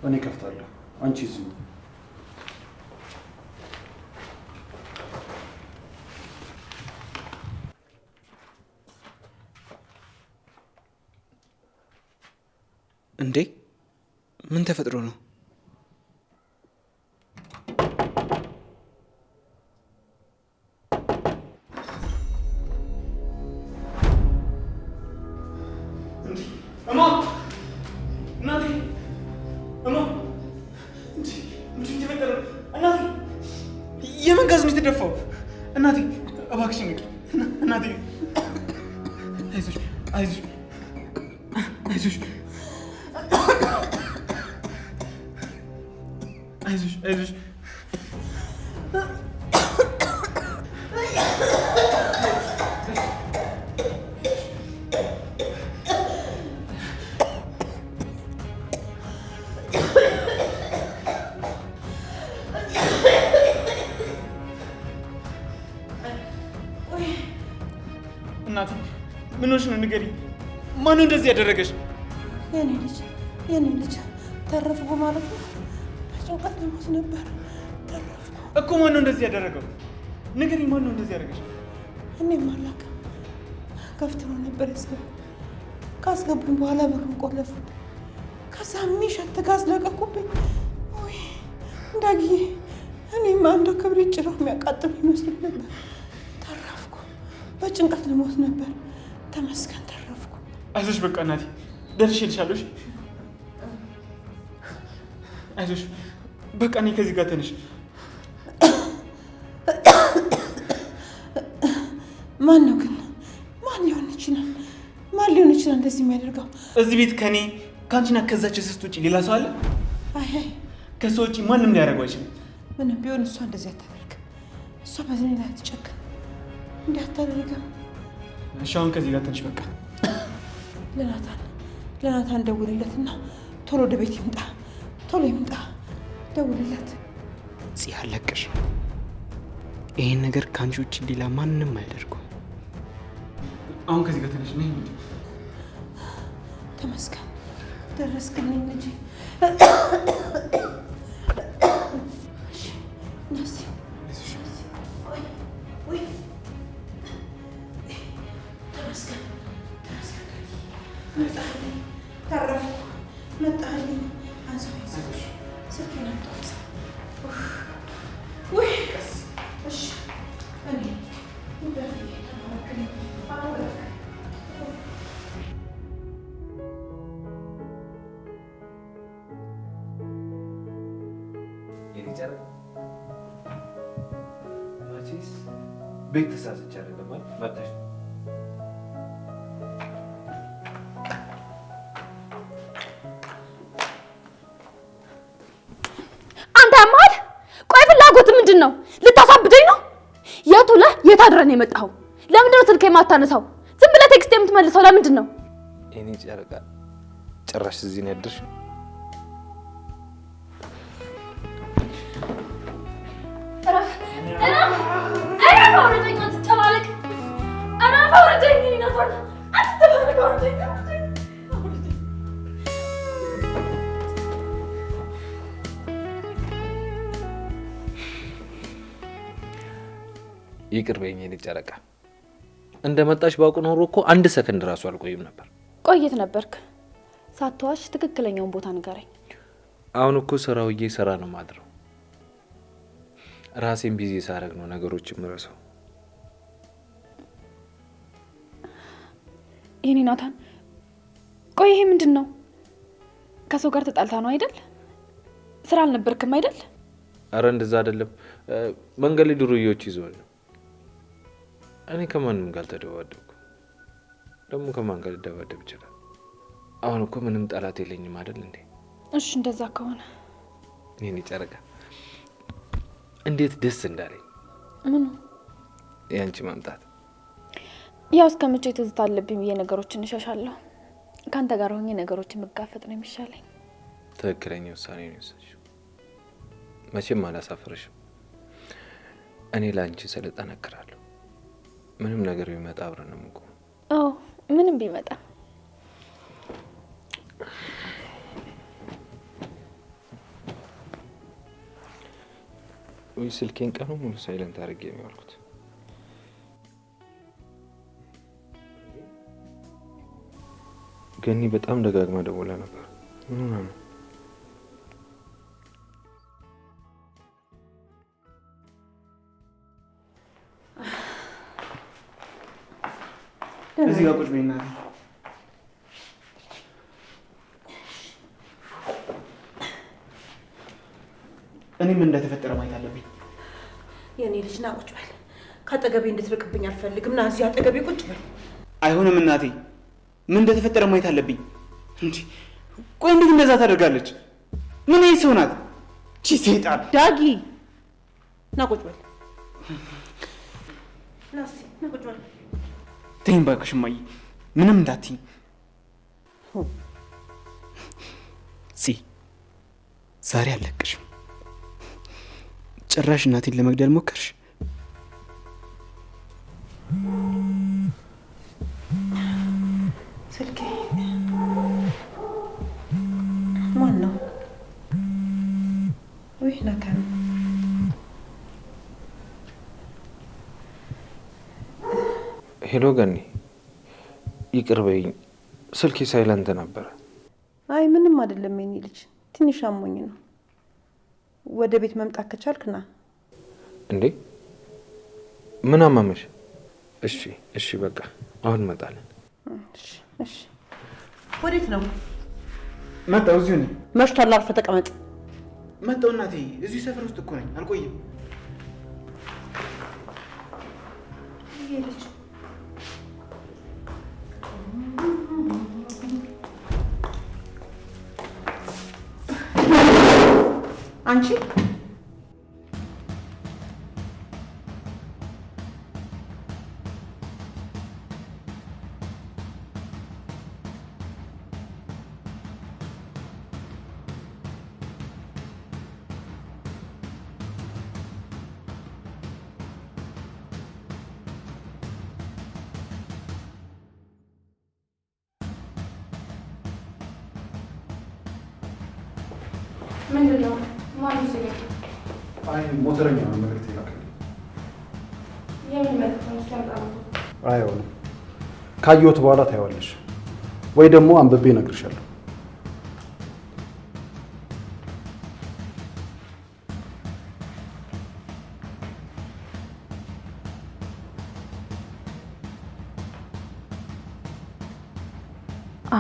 እኔ ከፍታለሁ። አንቺ እዚሁ እንዴ? ምን ተፈጥሮ ነው? የምን ጋዝ ነው የተደፋው? እናቴ እባክሽ ንገሪኝ። እናቴ አይዞሽ አይዞሽ አይዞሽ አይዞሽ አይዞሽ። እናቴ ምን ሆነሽ ነው? ንገሪኝ። ማነው እንደዚህ ያደረገሽ? የኔ ልጅ ተረፍኩ ማለት ነው። በጭንቀት ልሞት ነበር። ተረፍኩ እኮ። ማነው እንደዚህ ያደረገው? ንገሪኝ። ማነው እንደዚህ ያደረገሽ? እኔም አላውቅም። ከፍተው ነበር ያስገቡ። ካስገቡኝ በኋላ በሩን ቆለፉት። ከዛ የሚሸት ጋዝ ለቀቁብኝ። ወይ እንዳግዬ እኔም አንዱ ክብሪት ጭረው የሚያቃጥሉ ይመስል ነበር። ተረፍኩ። በጭንቀት ልሞት ነበር። ተመስገን ተረፍኩ። አይዞሽ በቃ እናቴ ደርሼልሻለሁ። አይዞሽ በቃ እኔ ከዚህ ጋር ትንሽ ማን ነው ግን? ማን ሊሆን ይችላል? ማን ሊሆን ይችላል እንደዚህ የሚያደርገው? እዚህ ቤት ከኔ ከአንቺና ከዛች ስስት ውጭ ሌላ ሰው አለ? አይ ከሷ ውጭ ማንም ሊያደርገው አይችልም። ምንም ቢሆን እሷ እንደዚህ አታደርግም። እሷ በዚህ ላይ አትጨክን። እንዲህ አታደርግም። እሺ አሁን ከዚህ ጋር ትንሽ በቃ ለናታን ደውልለትና ቶሎ ወደ ቤት ይምጣ። ቶሎ ይምጣ። ደውልለት። ጽያ አለቅሽ። ይሄን ነገር ከአንቺ ውጭ ሌላ ማንም አያደርገው። አሁን ከዚህ ጋር ትንሽ ነኝ። ተመስገን ደረስክልኝ ልጄ። ተረፍኩ። መጣልኝ። አንሳው ስልኬን አምጣው። ወይ እሺ እኔ ቤት ተሳስቼ አይደለም ማለት መጣሽ። አንተ ማል ቆይ ፍላጎት ምንድነው? ልታሳብደኝ ነው? የቱ ለህ የታድረን የመጣው? ለምንድን ነው ስልክ የማታነሳው? ዝም ብለህ ቴክስት የምትመልሰው ለምንድን ነው? እኔ ጨረቃ ጭራሽ እዚህ ነው ያደርሽ? ይቅር በይኝ የኔ ጨረቃ። እንደመጣሽ ባውቅ ኖሮ እኮ አንድ ሰከንድ ራሱ አልቆይም ነበር። ቆየት ነበርክ። ሳትዋሽ ትክክለኛውን ቦታ ንገረኝ። አሁን እኮ ስራውዬ ስራ ነው ማድረው። ራሴን ቢዚ ሳረግ ነው ነገሮችን ምረሰው። የኔ ናታን ቆይ ይሄ ምንድነው? ከሰው ጋር ተጣልታ ነው አይደል? ስራ አልነበርክም አይደል? አረ እንደዛ አይደለም። መንገድ ላይ ዱርዬዎች ይዘውኝ ነው። እኔ ከማንም ጋር ተደባደብኩ። ደግሞ ከማን ጋር ልደባደብ ይችላል? አሁን እኮ ምንም ጠላት የለኝም አይደል እንዴ? እሺ እንደዛ ከሆነ የኔ ጨረቃ እንዴት ደስ እንዳለኝ። ምኑ? ያንቺ ማምጣት። ያው እስከመቼ ትዝታ አለብኝ ብዬ ነገሮችን እሸሻለሁ። ካንተ ጋር ሆኜ ነገሮችን መጋፈጥ ነው የሚሻለኝ። ትክክለኛ ውሳኔ ነው የወሰንሽው። መቼም አላሳፍርሽም። እኔ ላንቺ ስለጠነክራለሁ። ምንም ነገር ቢመጣ አብረን ነው የምንቆመው። አዎ ምንም ቢመጣ ወይ ስልኬን ቀኑ ሙሉ ሳይለንት አድርጌ ነው ያልኩት። ገኒ በጣም ደጋግማ ደውላ ነበር። ምን ሆና ነው? እዚህ ጋር ቁጭ በይና እኔ ምን እንደተፈጠረ ማየት አለብኝ። የኔ ልጅ ና ቁጭ በል። ከአጠገቤ እንድትርቅብኝ አልፈልግም። ና እዚህ አጠገቤ ቁጭ በል። አይሆንም እናቴ፣ ምን እንደተፈጠረ ማየት አለብኝ። እንዴ ቆይ እንዴት እንደዛ ታደርጋለች? ምን አይነት ሰው ናት? ቺ ሰይጣን! ዳጊ ና ቁጭ በል። ና እስኪ ና ቁጭ በል። ተይኝ እባክሽ እማዬ፣ ምንም እንዳትይኝ። ዛሬ አልለቅሽም። ጭራሽ እናቴን ለመግደል ሞከርሽ። ስልኬ ማን ነው? ወይ ናታን። ሄሎ ገኒ፣ ይቅር በይኝ፣ ስልኬ ሳይለንት ነበረ። አይ ምንም አይደለም የኔ ልጅ፣ ትንሽ አሞኝ ነው። ወደ ቤት መምጣት ከቻልክ ና። እንዴ ምን አመመሽ? እሺ እሺ፣ በቃ አሁን እንመጣለን። እሺ ወዴት ነው? መጣሁ፣ እዚሁ ነኝ። መሽቷል፣ አርፈህ ተቀመጥ። መጣሁ እናቴ፣ እዚሁ ሰፈር ውስጥ እኮ ነኝ፣ አልቆይም። ይሄ ልጅ አንቺ ምንድን ነው? ማን ይዘኛ? አይ ሞተረኛ ነው መልዕክት ይላክልኝ። የምን መልዕክት ነው? ስለምጣው አይሆንም። ካየሁት በኋላ ታይዋለሽ ወይ ደግሞ አንብቤ እነግርሻለሁ።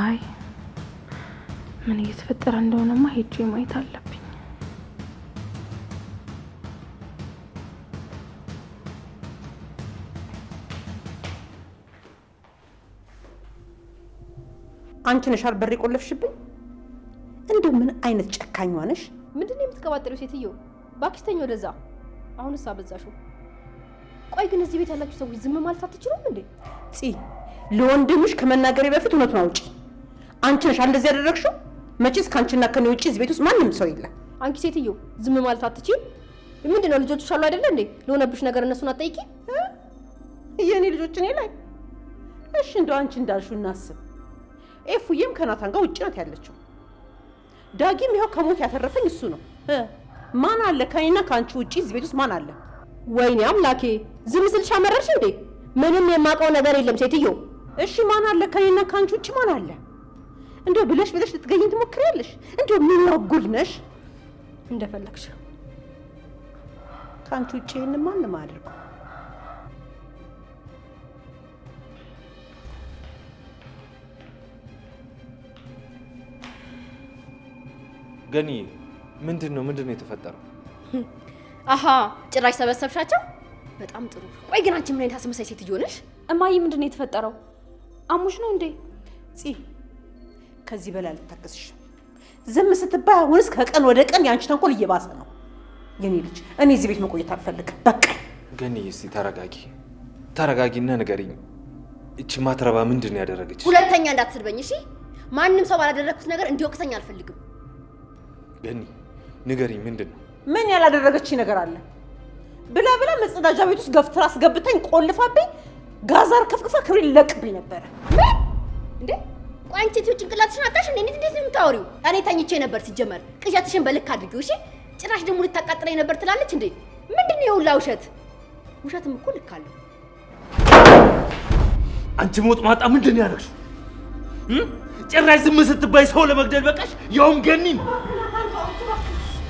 አይ ምን እየተፈጠረ እንደሆነማ ሄጄ ማየት አለብኝ። አንቺ ነሽ በር የቆለፍሽብኝ? እንደው ምን አይነት ጨካኝ ነሽ? ምንድነው የምትቀባጥሪው ሴትዮ? እባክሽ ተኝ ወደዛ። አሁንስ አበዛሽው። ቆይ ግን እዚህ ቤት ያላችሁ ሰዎች ዝም ማለት አትችሉም እንዴ? ለወንድምሽ ከመናገሬ በፊት እውነቱን አውጪ። አንቺ ነሽ እንደዚህ ያደረግሽው? መቼስ ካንቺና ከኔ ውጪ እዚህ ቤት ውስጥ ማንም ሰው የለም። አንቺ ሴትዮ ዝም ማለት አትችይም? ምንድነው ልጆችሽ አሉ አይደለ እንዴ? ለሆነብሽ ነገር እነሱን አትጠይቂ? የኔ ልጆች እኔ ላይ? እሺ እንደው አንቺ እንዳልሽው እናስብ። ኤፉዬም ከናታን ጋር ውጪ ናት ያለችው። ዳጊም ይኸው ከሞት ያተረፈኝ እሱ ነው። ማን አለ ከኔና ካንቺ ውጪ እዚህ ቤት ውስጥ ማን አለ? ወይኔ አምላኬ! ዝም ስልሽ አመረርሽ እንዴ? ምንም የማውቀው ነገር የለም ሴትዮ። እሺ ማን አለ ከኔና ካንቺ ውጪ ማን አለ? እንደው ብለሽ ልትገኝ ትሞክሪያለሽ? እንደው ምን ያጉል ነሽ? እንደፈለግሽ። ካንቺ ውጪ ይሄን ማንም አያደርገው። ገኒ ምንድን ነው የተፈጠረው? አሃ ጭራሽ ሰበሰብሻቸው? በጣም ጥሩ። ቆይ ግን አንቺ ምን አይነት አስመሳይ ሴትዮ ነሽ? እማዬ ምንድን ነው የተፈጠረው? አሙሽ ነው እንዴ? ከዚህ በላይ አልታገስሽ። ዝም ስትባይ አሁንስ ከቀን ወደ ቀን ያንቺ ተንኮል እየባሰ ነው። የኔ ልጅ እኔ እዚህ ቤት መቆየት አልፈልግም። በቃ ገኒ እስቲ ተረጋጊና ንገሪኝ። እቺ ማትረባ ምንድን ነው ያደረገች? ሁለተኛ እንዳትስድበኝ እሺ? ማንም ሰው ባላደረኩት ነገር እንዲወቅሰኝ አልፈልግም። ገኒ ንገሪኝ፣ ምንድን ነው? ምን ያላደረገች ነገር አለ? ብላ መጸዳጃ ቤት ውስጥ ገፍትራ አስገብታኝ ቆልፋብኝ ጋዛር ከፍክፋ ክብሬ ሊለቅብኝ ነበረ። ምን እንዴ? ቆይ አንቺ ጭንቅላትሽን አጣሽ እንዴ? እንዴት ነው የምታወሪው? እኔ ተኝቼ ነበር ሲጀመር። ቅዠትሽን በልክ አድርጊው እሺ? ጭራሽ ደግሞ ልታቃጥለኝ ነበር ትላለች እንዴ? ምንድነው የሁላ ውሸት? ውሸትም እኮ ልክ አለው። አንቺ ሞት ማጣ ምንድን ነው ያደረግሽው? ጭራሽ ዝም ስትባይ ሰው ለመግደል በቃሽ። ያውም ገኒን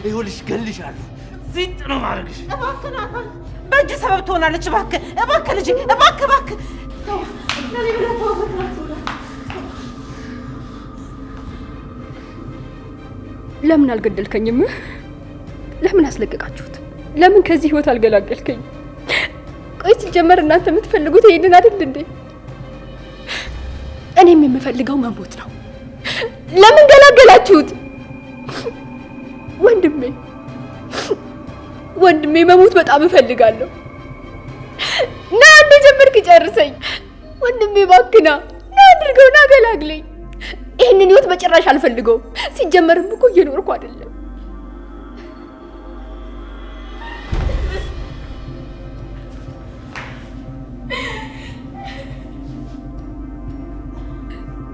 ይኸውልሽ ገልሻለሁ። ሲጥ ነው ማድረግሽ። እባክህ ናታን፣ በእጅ ሰበብ ትሆናለች። እባክህ እባክህ ልጄ፣ እባክህ እባክህ። ለምን አልገደልከኝም? ለምን አስለቀቃችሁት? ለምን ከዚህ ህይወት አልገላገልከኝ? ቆይ ሲጀመር እናንተ የምትፈልጉት ይሄንን አይደል እንዴ? እኔም የምፈልገው መሞት ነው። ለምን ገላገላችሁት? ወንድሜ መሞት በጣም እፈልጋለሁ። ና አንዴ ጀመርክ ጨርሰኝ። ወንድሜ እባክህ ና አድርገው፣ ና ገላግለኝ። ይህንን ህይወት በጭራሽ አልፈልገውም። ሲጀመርም እኮ እየኖርኩ አይደለም።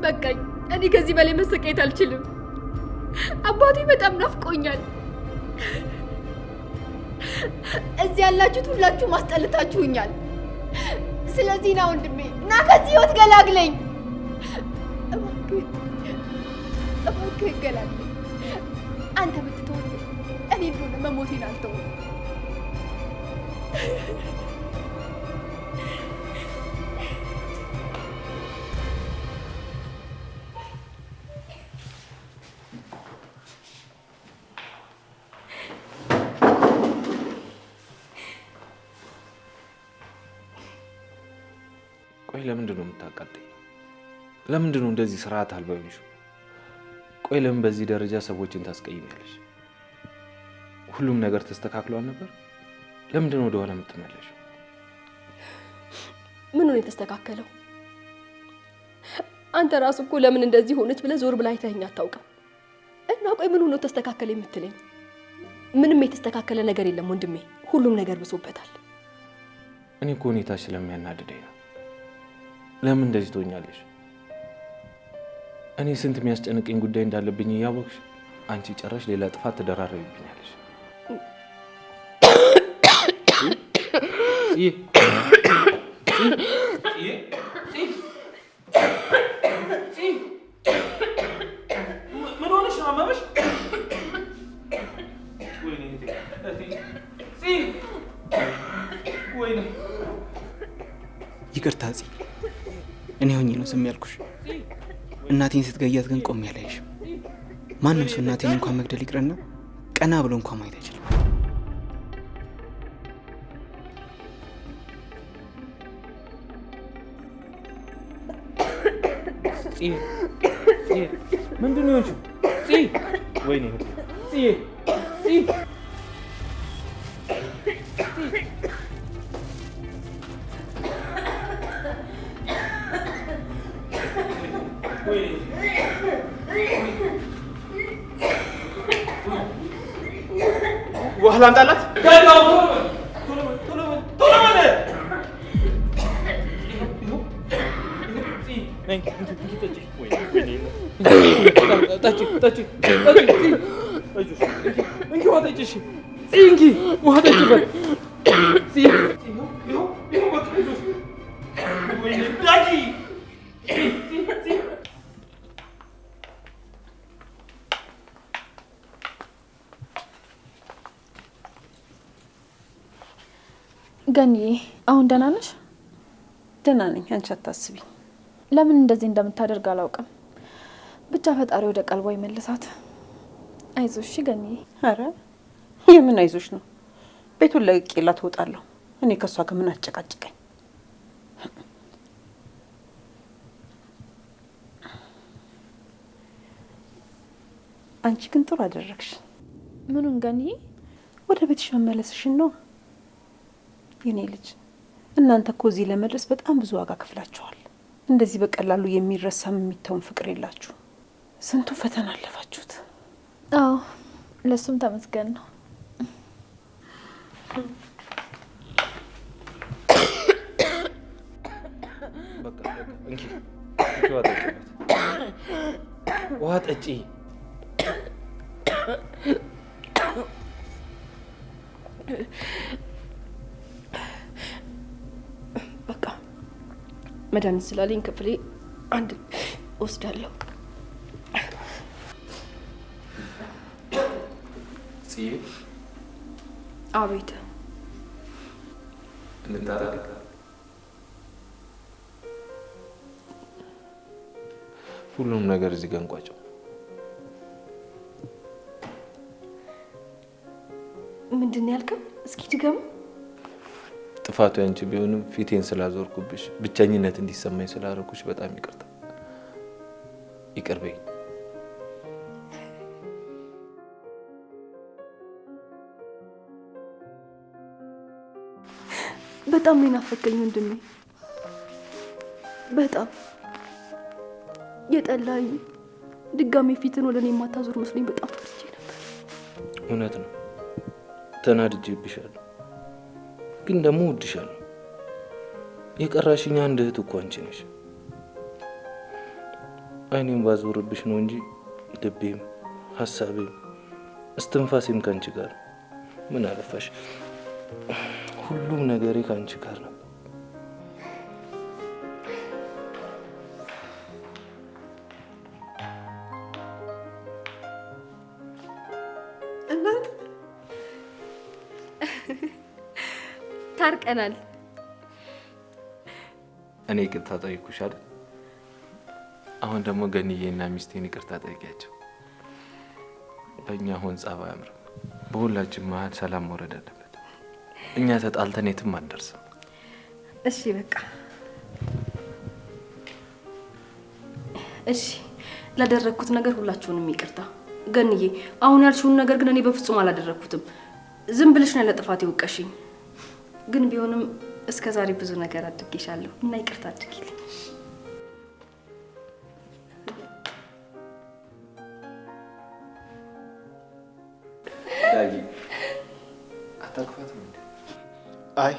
በቃኝ። እኔ ከዚህ በላይ መሰቃየት አልችልም። አባቴ በጣም ናፍቆኛል። እዚህ ያላችሁት ሁላችሁ ማስጠልታችሁኛል። ስለዚህ ና ወንድሜ፣ ና ከዚህ ህይወት ገላግለኝ። እባክህ ገላግለኝ። አንተ ብትተው እኔ እንደሆነ መሞቴን አልተውም። ቆይ ለምንድን ነው የምታቃጥኝ? ለምንድን ነው እንደዚህ ስርዓት አልባ የሆንሽው? ቆይ ለምን በዚህ ደረጃ ሰዎችን ታስቀይሚያለሽ? ሁሉም ነገር ተስተካክሏል ነበር። ለምንድን ነው ወደኋላ የምትመለሽው? ምኑ ነው የተስተካከለው? አንተ ራሱ እኮ ለምን እንደዚህ ሆነች ብለህ ዞር ብለህ አይተኸኝ አታውቅም። እና ቆይ ምኑ ነው ተስተካከለ የምትለኝ? ምንም የተስተካከለ ነገር የለም ወንድሜ። ሁሉም ነገር ብሶበታል። እኔ እኮ ሁኔታሽ ስለሚያናድደኝ ነው። ለምን እንደዚህ ትሆኛለሽ? እኔ ስንት የሚያስጨንቀኝ ጉዳይ እንዳለብኝ እያወቅሽ አንቺ ጨራሽ ሌላ ጥፋት ትደራረብኛለሽ። ምን ሆነሽ ነው? አመመሽ? ይቅርታ ጽ እኔ ሆኜ ነው ዝም ያልኩሽ። እናቴን ስትገያት ግን ቆሜ አላይሽም። ማንም ሰው እናቴን እንኳን መግደል ይቅርና ቀና ብሎ እንኳን ማየት አይችልም። ምንድን ነው የሆንሽው? ወይኔ ውሃ ላምጣላት? ገኒዬ አሁን ደህና ነሽ? ደህና ነኝ። አንቺ አታስቢ። ለምን እንደዚህ እንደምታደርግ አላውቅም። ብቻ ፈጣሪ ወደ ቀልቧ ይመልሳት። አይዞሽ ገኒዬ። አረ የምን አይዞሽ ነው? ቤቱን ለቅቄላት እወጣለሁ። እኔ ከሷ ጋር ምን አጨቃጭቀኝ? አንቺ ግን ጥሩ አደረግሽ። ምኑን ገኒዬ? ወደ ቤትሽ መመለስሽን ነው። የኔ ልጅ እናንተ እኮ እዚህ ለመድረስ በጣም ብዙ ዋጋ ከፍላችኋል። እንደዚህ በቀላሉ የሚረሳም የሚተውን ፍቅር የላችሁ። ስንቱ ፈተና አለፋችሁት። አዎ ለሱም ተመስገን ነው። በቃ እንኪ ውሃ ጠጪ። በቃ መድኃኒት ስላለኝ ክፍሌ አንድ ወስዳለሁ። ጽዬ አቤት። እንታረቅ። ሁሉም ነገር እዚህ ጋር እንቋጨው። ምንድን ነው ያልከው? እስኪ ድገሙ። ጥፋቱ ያንቺ ቢሆንም ፊቴን ስላዞርኩብሽ ብቸኝነት እንዲሰማኝ ስላደረኩሽ በጣም ይቅርታ። ይቅር በይኝ። በጣም ነው ናፈቀኝ ወንድሜ። በጣም የጠላኝ ድጋሜ ፊትን ወደ እኔ የማታዞር መስሎኝ በጣም ፈርቼ ነበር። እውነት ነው፣ ተናድጄብሻለሁ፣ ግን ደግሞ እወድሻለሁ። የቀራሽኝ አንድ እህት እኮ አንቺ ነሽ። አይኔም ባዞርብሽ ነው እንጂ ልቤም ሀሳቤም እስትንፋሴም ከአንቺ ጋር። ምን አለፋሽ ሁሉም ነገሬ ከአንቺ ጋር ነው። እናንተ ታርቀናል። እኔ ይቅርታ ጠይኩሽ አይደል? አሁን ደግሞ ገንዬና ሚስቴን ይቅርታ ጠይቂያቸው። በእኛ አሁን ጸብ አያምርም። በሁላችን መሀል ሰላም መውረድ አለበት። እኛ ተጣልተን የትም አንደርስም። እሺ በቃ እሺ። ላደረግኩት ነገር ሁላችሁንም ይቅርታ። ገንዬ አሁን ያልሽውን ነገር ግን እኔ በፍጹም አላደረግኩትም። ዝም ብለሽ ነው ለጥፋት የወቀሽኝ። ግን ቢሆንም እስከ ዛሬ ብዙ ነገር አድርጌሻለሁ እና ይቅርታ አድርጊልኝ። ዳጊ አታክፋትም እንዴ? አይ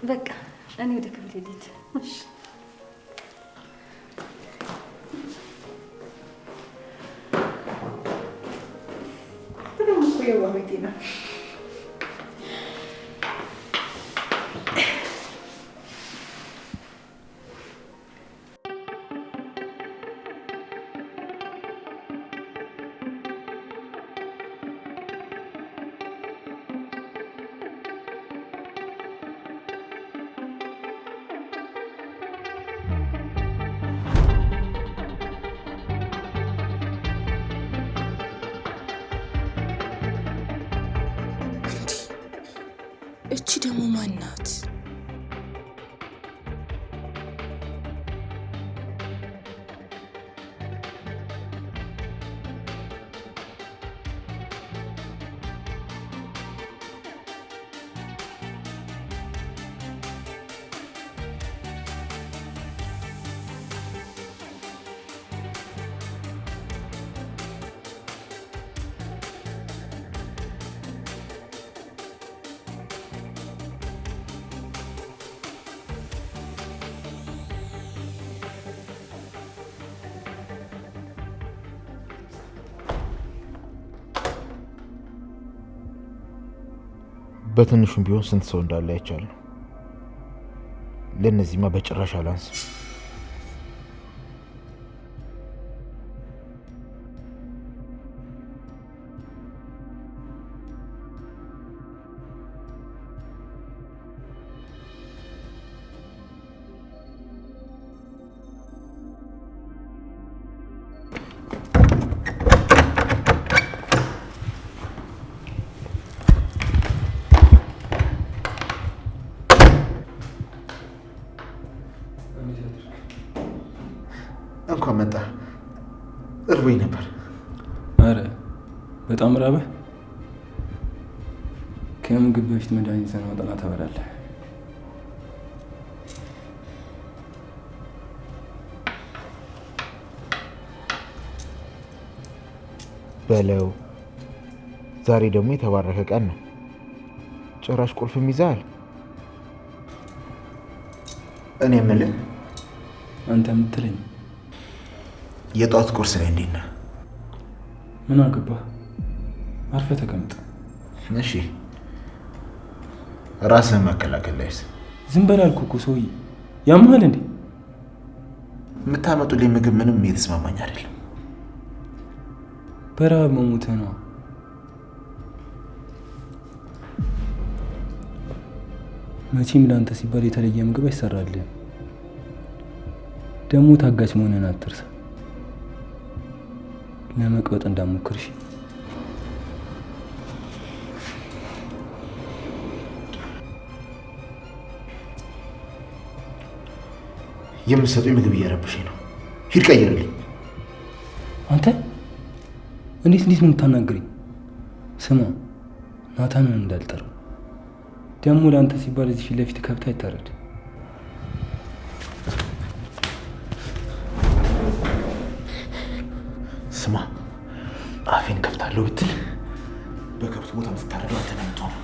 በቃ እኔ ወደ ክፍል ሄድኩ። እሺ እቺ ደግሞ ማን ናት? በትንሹም ቢሆን ስንት ሰው እንዳለ አይቻለሁ። ለነዚህማ በጭራሽ አላንስም። እንኳን መጣ። እርቦኝ ነበር። አረ በጣም ራበህ? ከምግብ በፊት መድኃኒትህን አውጣና ትበላለህ። በለው። ዛሬ ደግሞ የተባረከ ቀን ነው። ጭራሽ ቁልፍም ይዘሃል። እኔ የምልህ አንተ የምትለኝ የጧት ቁርስ ላይ እንዴት ነህ? ምን አገባህ? አርፈህ ተቀምጥ። እሺ ራስህን መከላከል ላይስ? ዝም በል አልኩህ እኮ ሰውዬ። ያምሃል እንዴ? የምታመጡልኝ ምግብ ምንም እየተስማማኝ አይደለም። በረሃብ መሞትህ ነው። መቼም ለአንተ ሲባል የተለየ ምግብ አይሰራልህም። ደግሞ ታጋች መሆንን አትርሳ። ለመቅበጥ እንዳትሞክር እሺ? የምትሰጡኝ ምግብ እየረበሸኝ ነው። ሂድ ቀይርልኝ። አንተ እንዴት ነው የምታናግረኝ? ስማ ናታንን እንዳልጠራው ደግሞ ለአንተ ሲባል እዚህ ፊት ለፊት ከብት አይታረድ። ስማ አፌን ከፍታለሁ ብትል በከብት ቦታ የምትታረደው አንተ ነህ የምትሆነው።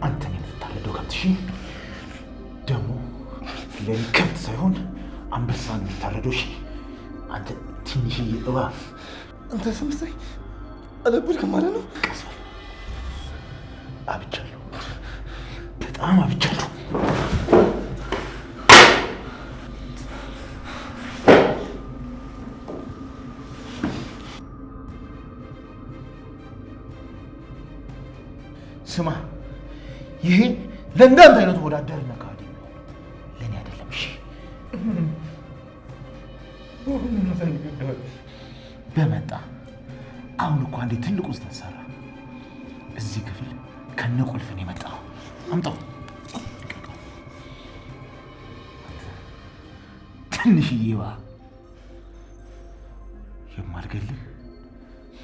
አንተ ነህ የምትታረደው ከብት። እሺ ደግሞ ለኔ ከብት ሳይሆን አንበሳ ነው የምታረደው። እሺ አንተ ትንሽዬ እባብ። አንተ ሰምሰይ አለብልክ ማለት ነው። ቀስ በል። አብቻለሁ፣ በጣም አብቻለሁ። ስማ ይሄ ለእንዳንተ አይነቱ ወዳደርና ካዲ ነው፣ ለእኔ አይደለም። እሺ በመጣ አሁን እኮ አንዴ ትልቁን ስተሰራ እዚህ ክፍል ከነ ቁልፍን የመጣው አምጣው። ትንሽዬዋ የማልገልህ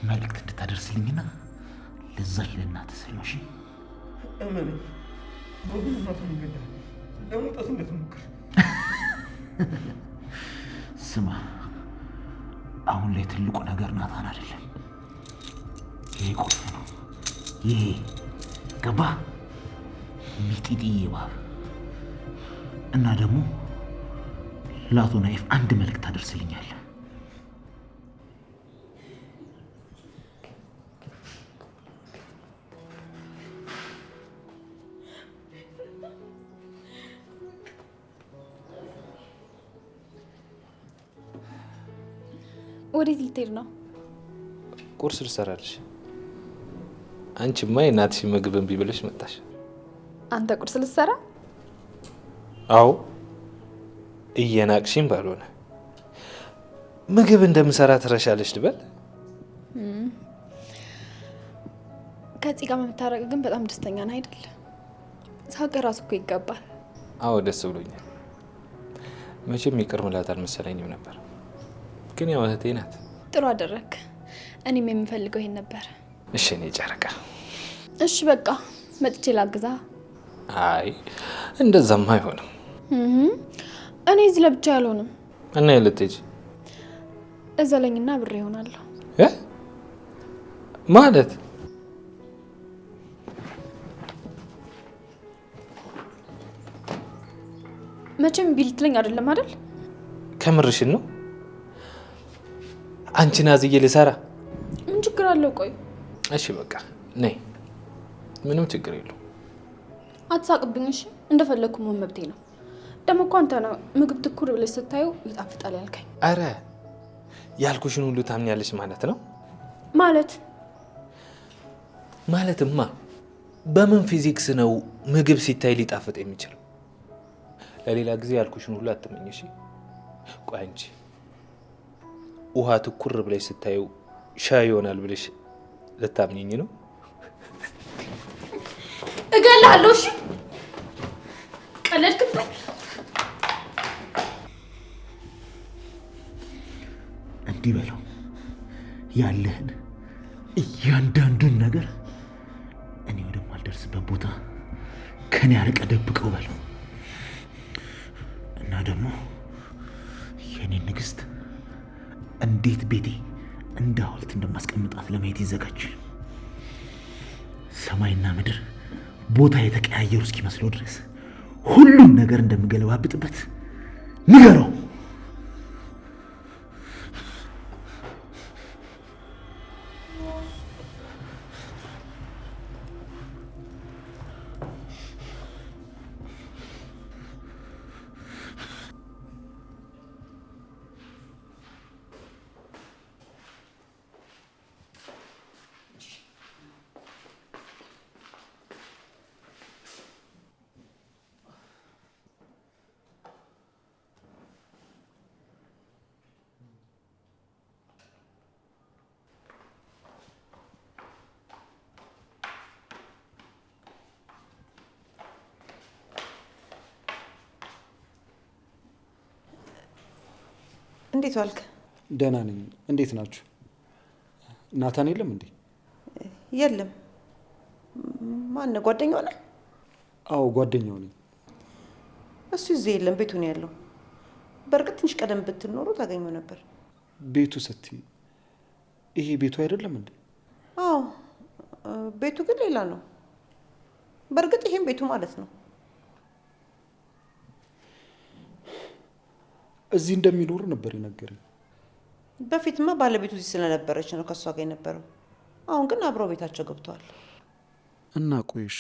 መልእክት እንድታደርስልኝና ለዛች ለእናትህ ስል ነው። እሺ እመነኝ፣ በብዙ ናት መንገድ ለመውጣት እንዳትሞክር። ስማ አሁን ላይ ትልቁ ነገር ናታን አይደለም፣ ይሄ ቁልፍ ነው። ይሄ ገባ ሚጢጢዬ እባብ። እና ደግሞ ለአቶ ናይፍ አንድ መልእክት ታደርስልኛለህ። ወዴት ልትሄድ ነው? ቁርስ ልሰራልሽ። አንቺማ የእናትሽ ምግብ እምቢ ብለሽ መጣሽ። አንተ ቁርስ ልትሰራ? አዎ እየናቅሽኝ ባልሆነ ምግብ እንደምሰራ ትረሻለሽ ልበል? ከዚህ ጋር መታረቅ ግን በጣም ደስተኛ ነህ አይደል? ሳቅ ራሱ እኮ ይገባል። አዎ ደስ ብሎኛል። መቼም ይቅር ምላት አልመሰለኝም ነበር፣ ግን ያው እህቴ ናት። ጥሩ አደረክ። እኔም የምፈልገው ይሄን ነበር። እሺ እኔ ጨረቃ። እሺ በቃ መጥቼ ላግዛ። አይ እንደዛማ አይሆንም። እኔ እዚህ ለብቻ ያልሆንም እና የልትሄጂ እዘለኝና ብሬ ይሆናለሁ ማለት መቼም ቢልትለኝ አይደለም አይደል? ከምርሽን ነው? አንቺን አዝዬ ልሰራ ምን ችግር አለው? ቆይ እሺ በቃ ነይ፣ ምንም ችግር የለው። አትሳቅብኝ እሺ። እንደፈለግኩ መሆን መብቴ ነው። ደግሞ እኮ አንተ ነው ምግብ ትኩር ብለሽ ስታየው ይጣፍጣል ያልከኝ። አረ ያልኩሽን ሁሉ ታምኛለሽ ማለት ነው? ማለትማ በምን ፊዚክስ ነው ምግብ ሲታይ ሊጣፍጥ የሚችለው? ለሌላ ጊዜ ያልኩሽን ሁሉ አትመኝ እሺ። ቆይ አንቺ ውሃ ትኩር ብለሽ ስታየው ሻይ ይሆናል ብለሽ ልታምኚኝ ነው? እገልሃለሁ እሺ። ቀለድክብኝ። እንዲህ በለው፣ ያለህን እያንዳንዱን ነገር እኔ ወደማልደርስበት ቦታ ከኔ አርቀህ ደብቀው በለው። እና ደግሞ የኔ ንግስት እንዴት ቤቴ እንደ ሐውልት እንደማስቀምጣት ለማየት ይዘጋጅ። ሰማይና ምድር ቦታ የተቀያየሩ እስኪመስለው ድረስ ሁሉም ነገር እንደምገለባብጥበት ንገረው። እንዴት ዋልክ? ደህና ነኝ። እንዴት ናችሁ? ናታን የለም እንዴ? የለም። ማን ነው? ጓደኛው ነህ? አዎ ጓደኛው ነኝ። እሱ እዚህ የለም፣ ቤቱ ነው ያለው። በእርግጥ ትንሽ ቀደም ብትኖሩ ታገኘው ነበር። ቤቱ ስትይ ይሄ ቤቱ አይደለም እንዴ? አዎ ቤቱ ግን ሌላ ነው። በእርግጥ ይሄም ቤቱ ማለት ነው። እዚህ እንደሚኖር ነበር የነገረኝ። በፊትማ ባለቤቱ እዚህ ስለነበረች ነው ከሷ ጋር የነበረው። አሁን ግን አብረው ቤታቸው ገብተዋል። እና ቆይሽ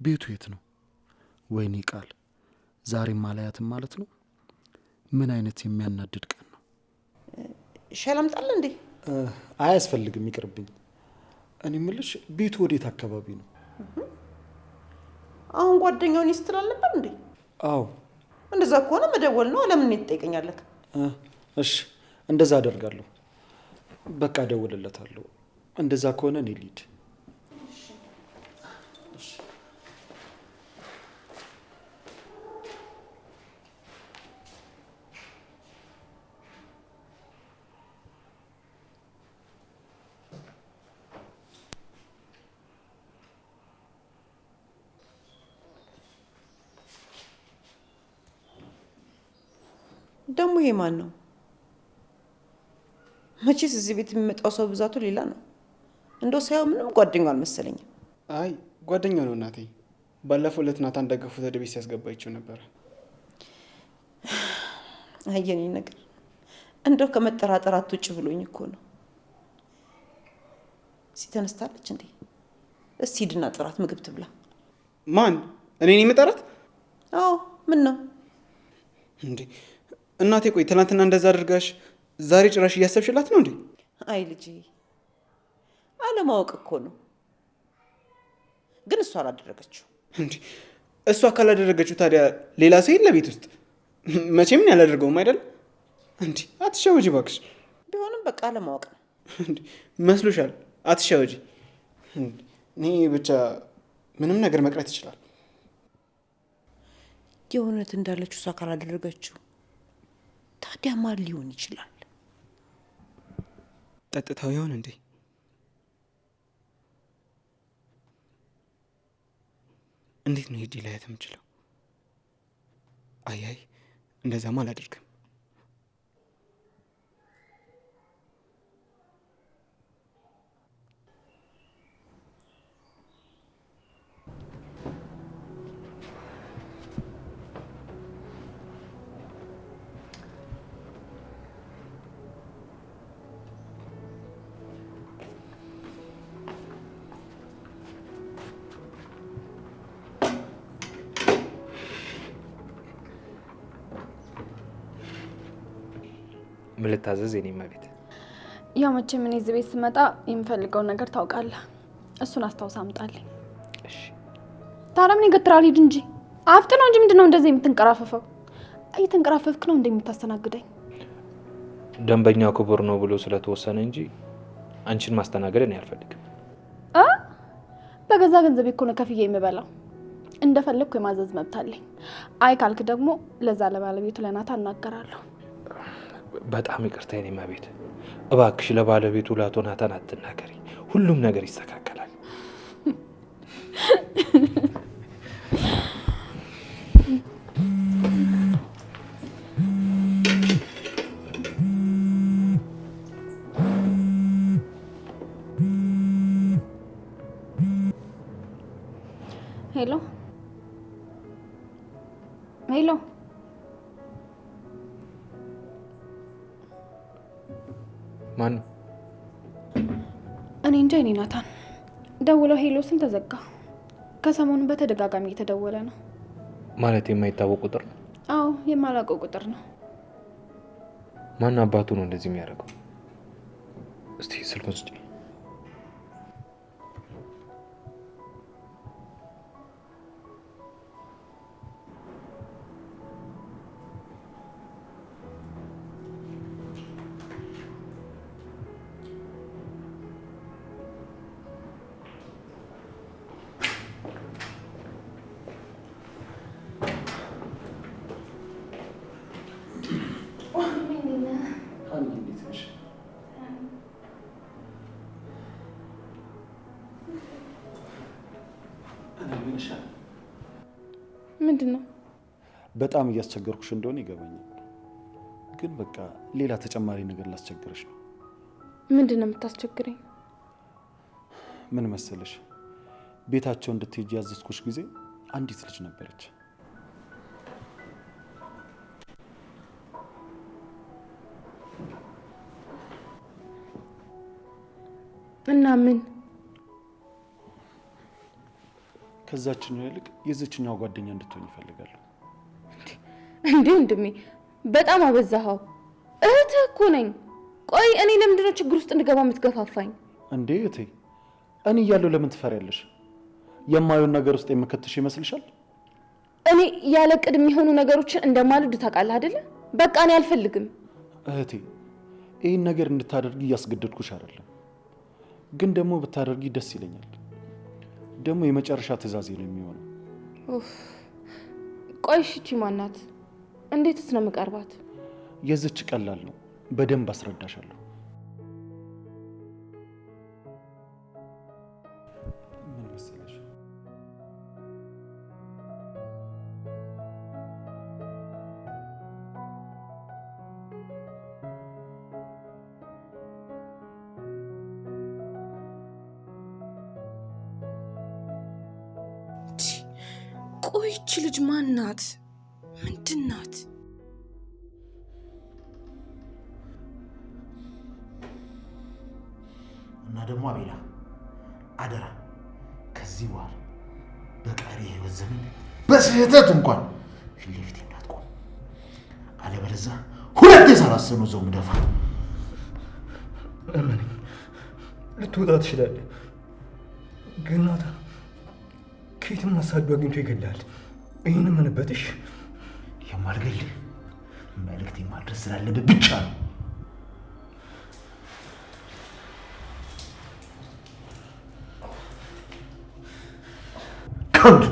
ቤቱ የት ነው? ወይኔ ቃል ዛሬም አላያትም ማለት ነው። ምን አይነት የሚያናድድ ቀን ነው። ሻይ ላምጣልህ እንዴ? አያስፈልግም፣ ይቅርብኝ። እኔ የምልሽ ቤቱ ወዴት አካባቢ ነው? አሁን ጓደኛውን ይስትላል ነበር እንዴ? አዎ። እንደዛ ከሆነ መደወል ነው። ለምን ትጠይቀኛለህ? እሺ እንደዛ አደርጋለሁ። በቃ እደውልለታለሁ። እንደዛ ከሆነ እኔ ልሂድ። ደግሞ ይሄ ማን ነው? መቼስ እዚህ ቤት የሚመጣው ሰው ብዛቱ ሌላ ነው። እንደው ሳይሆን ምንም ጓደኛው አልመሰለኝም። አይ ጓደኛው ነው እናቴ። ባለፈው ዕለት ናታን ደግፉት ወደ ቤት ሲያስገባቸው ነበር። አየኔ ነገር እንደው ከመጠራጠር አትውጭ ብሎኝ እኮ ነው። ሲተነስታለች እንዴ? እስቲ ሂድና ጥራት፣ ምግብ ትብላ። ማን? እኔን የምጠራት? አዎ ምን ነው እንዴ? እናቴ ቆይ ትናንትና እንደዛ አድርጋሽ ዛሬ ጭራሽ እያሰብሽላት ነው እንዴ? አይ ልጄ አለማወቅ እኮ ነው። ግን እሷ አላደረገችው እንዴ? እሷ ካላደረገችው ታዲያ ሌላ ሰው የለ ቤት ውስጥ? መቼም ያላደርገውም አይደል እንዴ? አትሻወጂ እባክሽ። ቢሆንም በቃ አለማወቅ ነው እንዴ? መስሎሻል? አትሻወጂ። እኔ ብቻ ምንም ነገር መቅረት ይችላል። የእውነት እንዳለችው እሷ ካላደረገችው ታዲያ ማን ሊሆን ይችላል? ጠጥታው ይሆን እንዴ? እንዴት ነው ሄዲ ላይ የምችለው? አይ እንደዛማ አላደርግም። ምን ልታዘዝ? የኔ መቤት። ያው መቼም እኔ እዚህ ቤት ስመጣ የምፈልገውን ነገር ታውቃለህ። እሱን አስታውስ አምጣልኝ። እሺ። ታዲያ ምን ይገትራል? ሂድ እንጂ አፍጥነው እንጂ። ምንድነው እንደዚህ የምትንቀራፈፈው? እየተንቀራፈፍክ ነው እንደምታስተናግደኝ? ደንበኛው ክቡር ነው ብሎ ስለተወሰነ እንጂ አንቺን ማስተናገድ እኔ አልፈልግም። በገዛ ገንዘቤ እኮ ነው ከፍዬ የምበላው። እንደፈለግኩ የማዘዝ መብት አለኝ። አይ ካልክ ደግሞ ለዛ ለባለቤቱ ለናታ እናገራለሁ። በጣም ይቅርታ የኔ መቤት። እባክሽ ለባለቤቱ ለአቶ ናታን አትናገሪ። ሁሉም ነገር ይስተካከላል። ሄሎ ሄሎ፣ ማን? እኔ እንጃ። እኔ ናታን ደውለው ሄሎ ስል ተዘጋ። ከሰሞኑን በተደጋጋሚ እየተደወለ ነው። ማለት የማይታወቅ ቁጥር ነው? አዎ፣ የማላውቀው ቁጥር ነው። ማን አባቱ ነው እንደዚህ የሚያደርገው? እስቲ ስልኩን ስጪ። ምንድን ነው? በጣም እያስቸገርኩሽ እንደሆነ ይገባኛል፣ ግን በቃ ሌላ ተጨማሪ ነገር ላስቸግረሽ ነው። ምንድን ነው የምታስቸግረኝ? ምን መሰለሽ፣ ቤታቸው እንድትሄጂ ያዘዝኩሽ ጊዜ አንዲት ልጅ ነበረች። እና ምን? ከዛችኛው ይልቅ የዚችኛው ጓደኛ እንድትሆን ይፈልጋሉ። እንዴ ወንድሜ፣ በጣም አበዛኸው። እህትህ እኮ ነኝ። ቆይ እኔ ለምንድን ነው ችግር ውስጥ እንድገባ የምትገፋፋኝ? እንዴ እህቴ፣ እኔ እያለሁ ለምን ትፈሪያለሽ? የማየውን ነገር ውስጥ የምከትሽ ይመስልሻል? እኔ ያለ ቅድም የሆኑ ነገሮችን እንደማልወድ ታውቃለህ አይደለ? በቃ እኔ አልፈልግም። እህቴ፣ ይህን ነገር እንድታደርጊ እያስገደድኩሽ አይደለም፣ ግን ደግሞ ብታደርጊ ደስ ይለኛል። ደግሞ የመጨረሻ ትዕዛዜ ነው የሚሆነው። ቆይ እሺ፣ ማናት? እንዴትስ ነው የምቀርባት? የዝች ቀላል ነው፣ በደንብ አስረዳሻለሁ። ምን መሰለሽ፣ ቆይ ይቺ ልጅ ማን ናት? ምንድን ናት? እና ደግሞ አቤላ አደራ፣ ከዚህ በኋላ በቀሪ የህይወት ዘመን በስህተት እንኳን ፊት ለፊት እንዳትቆም፣ አለበለዚያ ሁለቴ ሳላስብ ነው እዛው ምደፋ። እመነኝ፣ ልትወጣ ትችላለህ፣ ግን ናታን ከየትም አሳዶ አግኝቶ ይገላል። ይህን ምንበትሽ የማልገልህ መልእክት ማድረስ ስላለብህ ብቻ ነው። ከንቱ